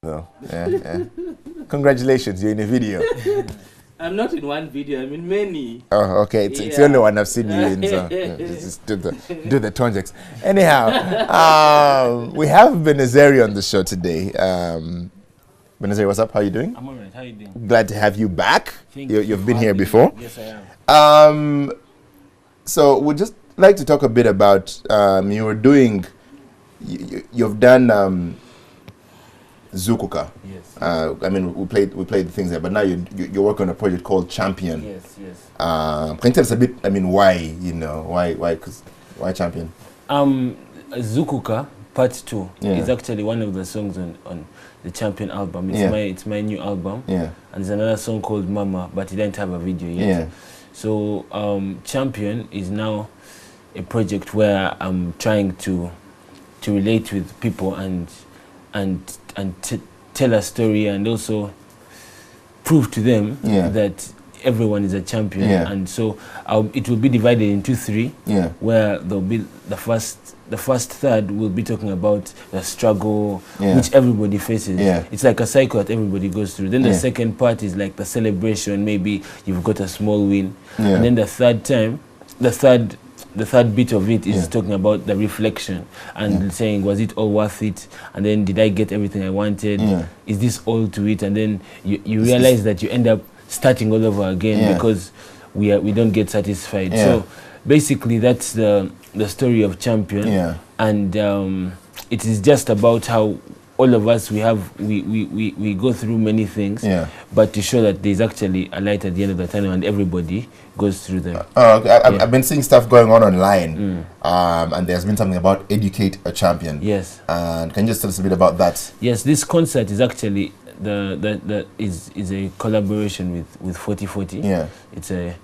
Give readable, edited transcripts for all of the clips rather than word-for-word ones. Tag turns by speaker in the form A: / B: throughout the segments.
A: No, yeah. Congratulations, you're in a video.
B: I'm not in one video, I'm in many.
A: Oh, okay. It's the only one I've seen you in, so just do the context. Anyhow, we have Benezeri on the show today. Benezeri, what's up? How are you doing?
C: I'm alright. How are you doing?
A: Glad to have you back. You've been here
C: me.
A: before.
C: Yes, I am.
A: So we'd just like to talk a bit about you've done Zukuka.
C: Yes.
A: I mean, we played the things there, but now you're working on a project called Champion.
C: Yes.
A: Can you tell us a bit? I mean, why why Champion?
C: Zukuka Part 2
A: Yeah.
C: is actually one of the songs on the Champion album. It's my new album.
A: Yeah.
C: And there's another song called Mama, but it didn't have a video yet.
A: Yeah.
C: So Champion is now a project where I'm trying to relate with people and tell a story and also prove to them that everyone is a champion. And so it will be divided into three, where there'll be the first third will be talking about the struggle which everybody faces. It's like a cycle that everybody goes through. Then the second part is like the celebration, maybe you've got a small win. And then the third bit of it is talking about the reflection and saying, was it all worth it? And then did I get everything I wanted? Is this all to it? And then you realize that you end up starting all over again because we don't get satisfied. So basically that's the story of Champion. And it is just about how all of us we go through many things, but to show that there's actually a light at the end of the tunnel and everybody goes through them.
A: I've been seeing stuff going on online, and there's been something about Educate a Champion.
C: Yes. And
A: can you just tell us a bit about that?
C: Yes, this concert is actually is a collaboration with 4040. Yeah. It's an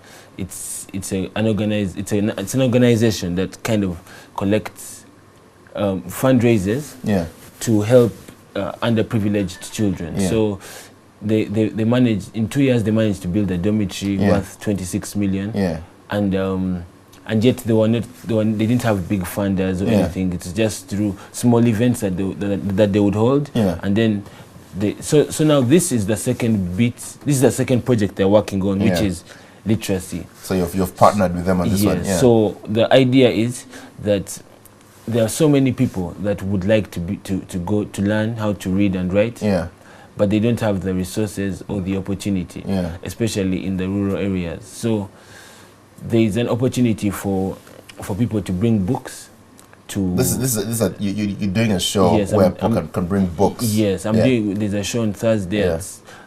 C: organization that kind of collects fundraisers to help underprivileged children. So they managed, in 2 years they managed to build a dormitory worth 26 million. And yet they didn't have big funders or anything. It's just through small events that they would hold. And then so now this is the second bit. This is the second project they're working on, which is literacy. So
A: you've partnered with them on this one.
C: So the idea is that there are so many people that would like to go to learn how to read and write, but they don't have the resources or the opportunity, especially in the rural areas. So there is an opportunity for people to bring books to.
A: You're doing a show where people can bring books.
C: Yes, I'm doing. There's a show on Thursday at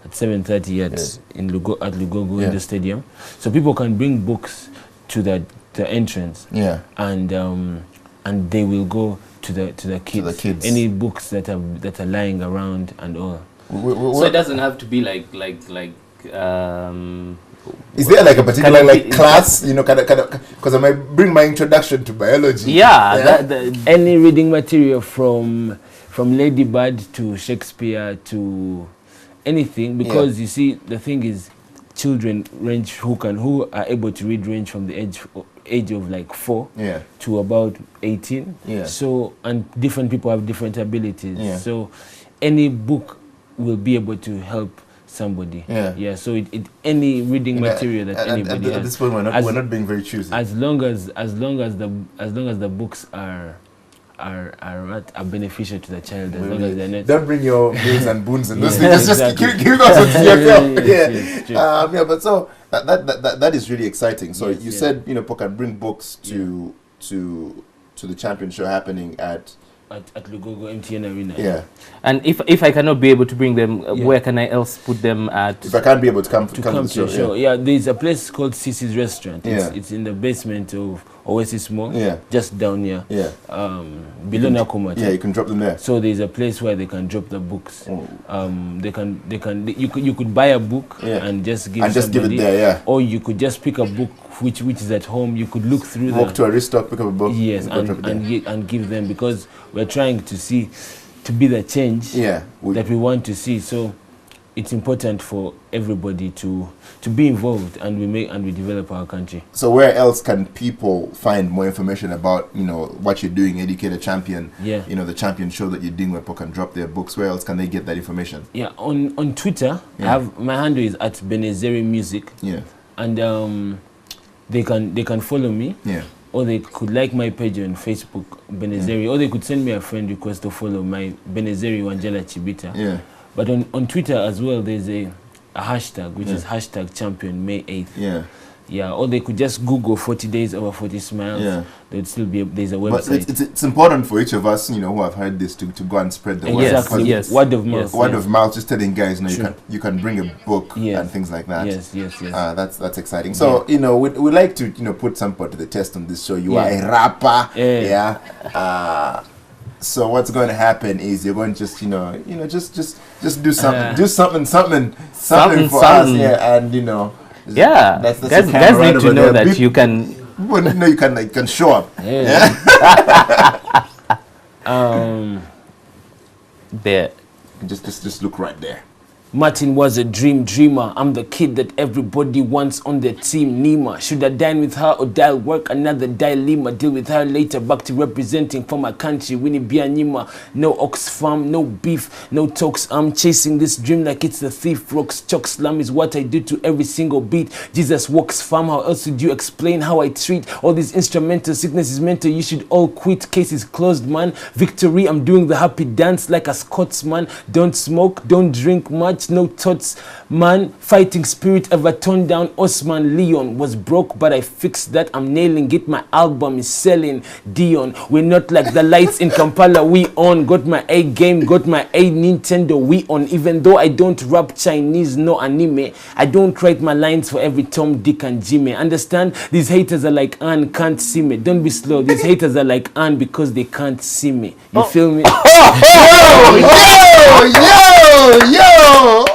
C: 7:30 at Lugogo in the stadium, so people can bring books to the entrance. And they will go to the kids. Any books that are lying around and all.
B: So it doesn't have to be like.
A: Is there like a particular class? You know, kind of, because I might bring my introduction to biology.
C: Any reading material from Ladybird to Shakespeare to anything, because you see the thing is, children range who are able to read range from the age of like 4 to about 18. So, and different people have different abilities. So any book will be able to help somebody. So any reading material that anybody has.
A: At this point, we're not being very choosy.
C: As long as the books are beneficial to the child, as long as they're not.
A: Don't bring your bills and boons and those things. Just give those to yourself. But so that is really exciting. So you said people can bring books to the Champion show happening at
C: Lugogo MTN Arena.
B: And if I cannot be able to bring them, where can I else put them at?
A: If I can't be able to come to the show.
C: There's a place called Sisi's Restaurant. It's in the basement of Oasis Mall. Just down here. Below Nakumata.
A: You can drop them there.
C: So there's a place where they can drop the books. You could buy a book and just give
A: it there.
C: Or you could just pick a book which is at home. You could look through
A: walk to a restock, pick up a book.
C: And give them, because we're trying to be the change that we want to see. So it's important for everybody to be involved, and we develop our country.
A: So where else can people find more information about, what you're doing, Educate a Champion?
C: Yeah.
A: The champion show that you're doing where people can drop their books. Where else can they get that information?
C: Yeah, on Twitter, my handle is at Benezeri Music.
A: Yeah.
C: And they can follow me.
A: Yeah.
C: Or they could like my page on Facebook, Benezeri, or they could send me a friend request to follow my Benezeri Wanjala Chibita.
A: Yeah.
C: But on Twitter as well, there's a hashtag, which is hashtag champion May 8th.
A: Yeah.
C: Yeah, or they could just Google 40 days over 40 smiles.
A: Yeah.
C: There'd still be there's a website.
A: But it's important for each of us, who have heard this to go and spread the word.
C: Exactly. Yes. Word of mouth.
A: Word of mouth, just telling guys, you can bring a book and things like that.
C: Yes.
A: That's exciting. So, we like to, put somebody to the test on this show. You are a rapper. Yeah. So what's going to happen is you're going to just, just do something. Do something for us. Yeah, and,
B: yeah,
A: that's
B: guys need to know that you can.
A: Well, you can show up.
B: Yeah. There.
A: Just look right there.
C: Martin was a dreamer. I'm the kid that everybody wants on their team. Nima, should I dine with her or dial work another dilemma? Deal with her later. Back to representing for my country. Winnie Bianima. No Oxfam, no beef, no talks. I'm chasing this dream like it's the thief. Rocks, chalk, slam is what I do to every single beat. Jesus walks farm. How else would you explain how I treat all these instrumental? Sickness is mental. You should all quit. Case is closed, man. Victory. I'm doing the happy dance like a Scotsman. Don't smoke, don't drink much. No thoughts, man. Fighting spirit ever toned down. Osman Leon was broke, but I fixed that. I'm nailing it. My album is selling. Dion, we're not like the lights in Kampala. We on. Got my A game. Got my A Nintendo. We on. Even though I don't rap Chinese, no anime. I don't write my lines for every Tom, Dick, and Jimmy. Understand? These haters are like Ann, can't see me. Don't be slow. These haters are like Ann because they can't see me. You feel me?
A: Yo!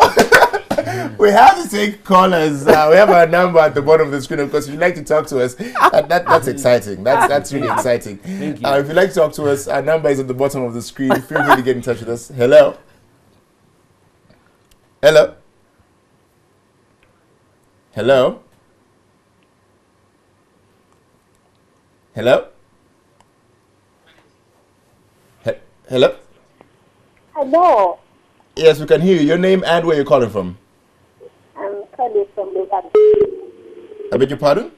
A: We have to take callers. We have our number at the bottom of the screen, of course. If you'd like to talk to us, that's exciting. That's really exciting.
C: Thank you.
A: If you'd like to talk to us, our number is at the bottom of the screen. Feel free to get in touch with us. Hello? Hello? Hello? Hello? Hello?
D: Hello.
A: Yes, we can hear you. Your name and where you're calling from?
D: I'm calling from Lubaga.
A: I beg your pardon?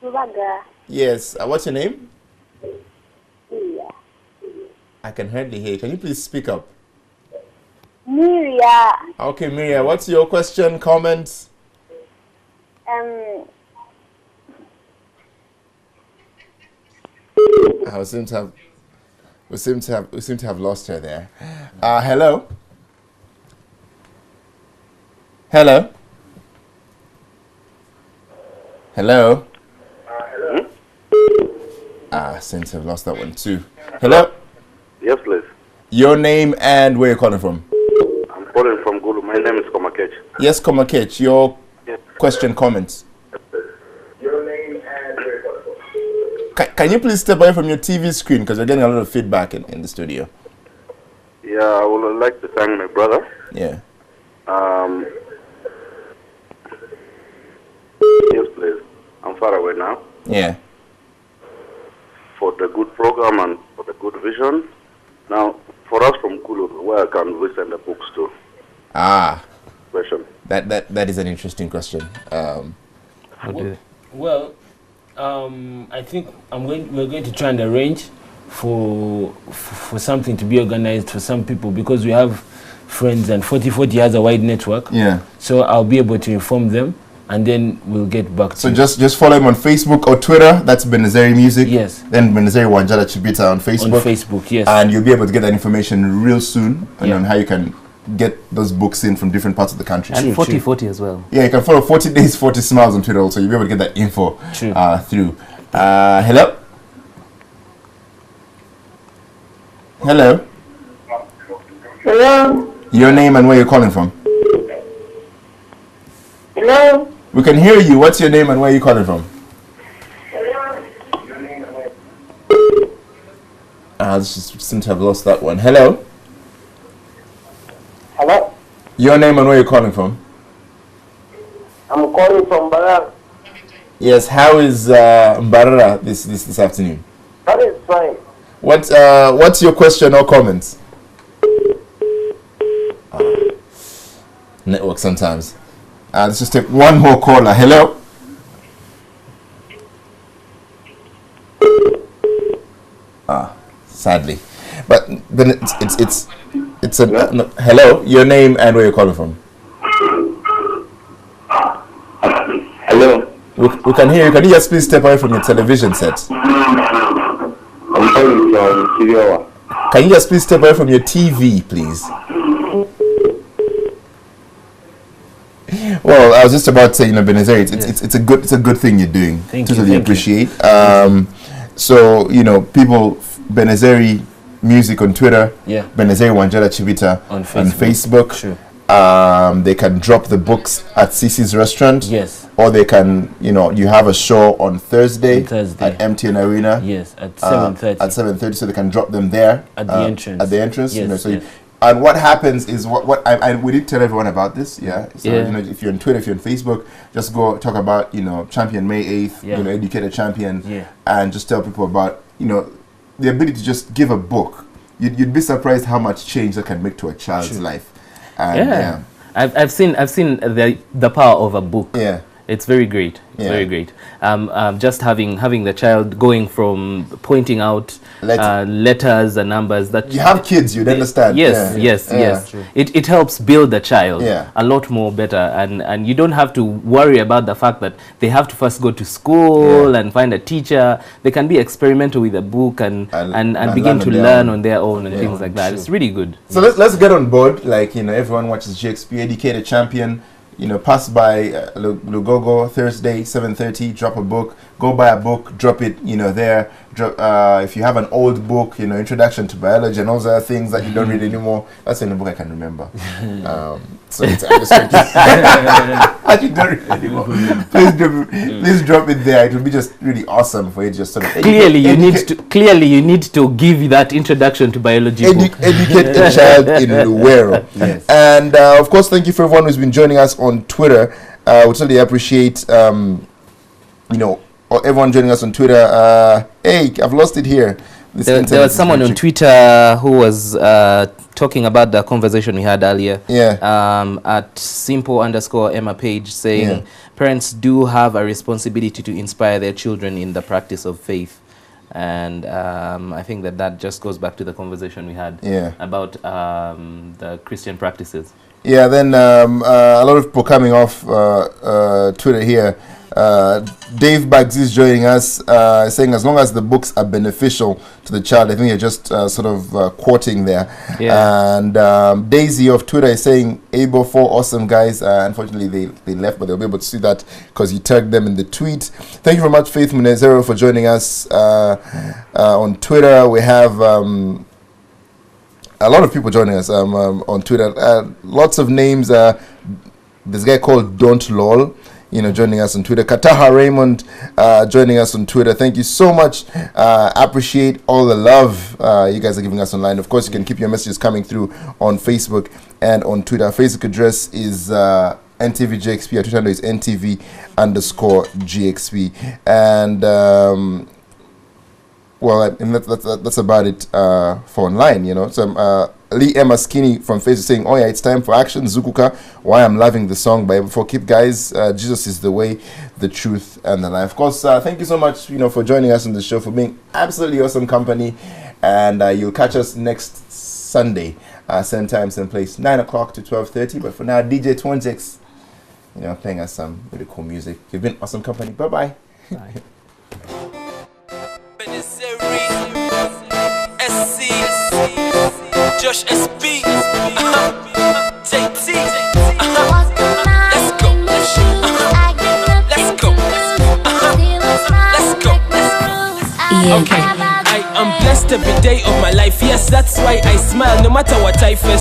D: Lubaga.
A: Yes. What's your name?
D: Miria.
A: I can hardly hear you. Can you please speak up?
D: Miria.
A: Okay, Miria. What's your question, comment? We seem to have lost her there. Hello? Hello? Hello?
D: Hello?
A: Seem to have lost that one too. Hello?
E: Yes, please.
A: Your name and where you're calling from?
E: I'm calling from Gulu. My name is Komakech.
A: Yes, Komakech. Your question, comments.
E: Your name and where you're calling from?
A: Can you please step away from your TV screen because we're getting a lot of feedback in the studio.
E: Yeah, I would like to thank my brother.
A: Yeah.
E: Yes, please. I'm far away now.
A: Yeah.
E: For the good program and for the good vision. Now, for us from Kulu, where can we send the books to? Question.
A: That is an interesting question.
C: Well, I think we're going to try and arrange for something to be organized for some people because we have friends and 4040 has a wide network.
A: Yeah.
C: So I'll be able to inform them and then we'll get back to
A: So just follow him on Facebook or Twitter. That's Benezeri Music.
C: Yes.
A: Then Benezeri Wanjala Chibita on Facebook.
C: On Facebook, yes.
A: And you'll be able to get that information real soon
C: Yeah.
A: on how you can get those books in from different parts of the country.
B: And 4040 as well.
A: Yeah, you can follow 40 Days, 40 Smiles on Twitter also. You'll be able to get that info through. Hello? Hello?
D: Hello?
A: Your name and where you're calling from?
D: Hello?
A: We can hear you. What's your name and where you're calling from? I just seem to have lost that one. Hello?
D: Hello?
A: Your name and where you're calling from?
F: I'm calling from Mbarara.
A: Yes, how is Mbarara this afternoon?
F: That is fine.
A: What's your question or comments? Network sometimes. Let's just take one more caller. Hello. Sadly, but then it's a no, hello. Your name and where you're calling from?
F: Hello.
A: We can hear you. Can you just please step away from your television set?
F: I'm calling from Kiriawa.
A: Can you just please step away from your TV, please? Well, I was just about to say, Benezeri, it's a good thing you're doing. Totally appreciate. So, people, Benezeri Music on Twitter, Benezeri Wanjala Chibita on Facebook.
C: Sure.
A: They can drop the books at Cece's restaurant.
C: Yes.
A: Or they can, you have a show on Thursday at MTN Arena.
C: Yes, at 7:30.
A: At 7:30, so they can drop them there
C: at the entrance.
A: At the entrance,
C: yes,
A: so. And what happens is we did tell everyone about this, So if you're on Twitter, if you're on Facebook, just go talk about Champion May 8th, Educate a Champion, and just tell people about the ability to just give a book. You'd be surprised how much change that can make to a child's life. And,
B: I've seen the power of a book.
A: Yeah.
B: It's very great. It's very great. Just having the child going from pointing out letters and numbers that
A: you have kids, you'd understand.
B: Yes. It helps build the child a lot more better, and you don't have to worry about the fact that they have to first go to school and find a teacher. They can be experimental with a book and begin to learn on their own and things like that. It's really good.
A: So let's get on board. Like everyone watches GXP, Educate a Champion. Pass by Lugogo Thursday, 7:30, drop a book, go buy a book, drop it, there. Drop, if you have an old book, Introduction to Biology and all those other things that you don't read anymore, that's the only book I can remember. So it's you don't read anymore. Please drop it there. It would be just really awesome for you to just sort of
B: clearly you need to give that Introduction to Biology book.
A: Educate a child in Luwero. Yes. And of course, thank you for everyone who's been joining us on Twitter. We totally appreciate everyone joining us on Twitter. Hey, I've lost it here.
B: There was someone on Twitter who was talking about the conversation we had earlier. At simple_Emma page saying parents do have a responsibility to inspire their children in the practice of faith. And I think that just goes back to the conversation we had about the Christian practices.
A: Then a lot of people coming off Twitter here. Dave Baggs is joining us, saying as long as the books are beneficial to the child. I think you're just sort of quoting there. And Daisy of Twitter is saying, Able 4 awesome guys. Unfortunately, they left, but they'll be able to see that because you tagged them in the tweet. Thank you very much, Faith Benezeri, for joining us on Twitter. We have a lot of people joining us on Twitter. Lots of names. This guy called Don't Lol, joining us on Twitter. Kataha Raymond joining us on Twitter. Thank you so much. Appreciate all the love you guys are giving us online. Of course, you can keep your messages coming through on Facebook and on Twitter. Our Facebook address is NTVGXP. Our Twitter handle is NTV_GXP. And that's about it for online, So Lee Emma Skinny from Facebook saying, oh yeah, it's time for action. Zukuka, Why I'm Loving the Song by Able 4. Keep guys, Jesus is the way, the truth, and the life. Of course, thank you so much, for joining us on the show, for being absolutely awesome company. And you'll catch us next Sunday, same time, same place, 9 o'clock to 12:30. But for now, DJ Twanjex, playing us some really cool music. You've been awesome company. Bye-bye. Bye.
G: Benezeri, SC, Josh SB, JT, let's go, let's go, let's go. Okay, I am blessed every day of my life. Yes, that's why I smile no matter what I face.